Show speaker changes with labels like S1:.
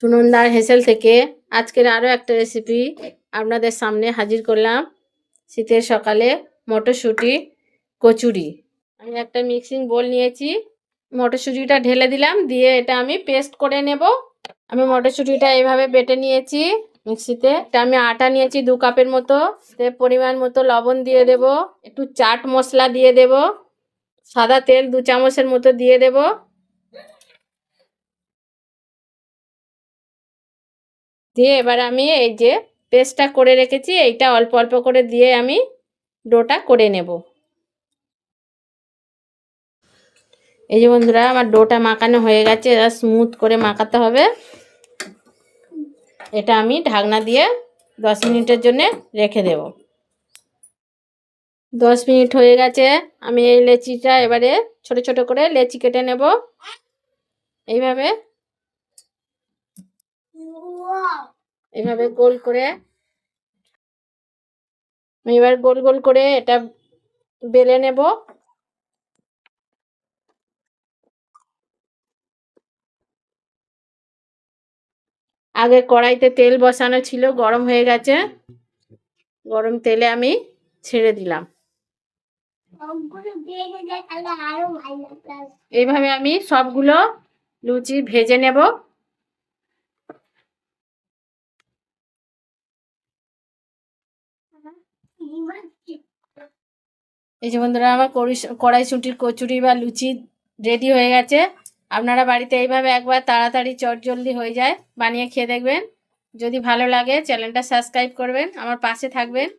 S1: সুনন্দার হেসেল থেকে আজকের আরও একটা রেসিপি আপনাদের সামনে হাজির করলাম। শীতের সকালে মটরশুঁটি কচুরি। আমি একটা মিক্সিং বোল নিয়েছি, মটরশুঁটিটা ঢেলে দিলাম, দিয়ে এটা আমি পেস্ট করে নেব। আমি মটরশুঁটিটা এইভাবে বেটে নিয়েছি মিক্সিতে। এটা আমি আটা নিয়েছি 2 কাপের মতো, পরিমাণ মতো লবণ দিয়ে দেব, একটু চাট মশলা দিয়ে দেব, সাদা তেল 2 চামচের মতো দিয়ে দেব। দিয়ে এবার আমি এই যে পেস্টটা করে রেখেছি এইটা অল্প অল্প করে দিয়ে আমি ডোটা করে নেব। এই যে বন্ধুরা, আমার ডোটা মাখানো হয়ে গেছে। এবার স্মুথ করে মাখাতে হবে। এটা আমি ঢাকনা দিয়ে 10 মিনিটের জন্য রেখে দেব। 10 মিনিট হয়ে গেছে। আমি এই লেচিটা এবারে ছোট ছোট করে লেচি কেটে নেব। এইভাবে এইভাবে গোল করে আমি এবার গোল গোল করে এটা বেলে নেব। আগে কড়াইতে তেল বসানো ছিল, গরম হয়ে গেছে। গরম তেলে আমি ছেড়ে দিলাম। এইভাবে আমি সবগুলো লুচি ভেজে নেব। এই যে বন্ধুরা, আমার কড়াইশুঁটির কচুরি বা লুচি রেডি হয়ে গেছে। আপনারা বাড়িতে এইভাবে একবার তাড়াতাড়ি চটজলদি হয়ে যায়, বানিয়ে খেয়ে দেখবেন। যদি ভালো লাগে চ্যানেলটা সাবস্ক্রাইব করবেন, আমার পাশে থাকবেন।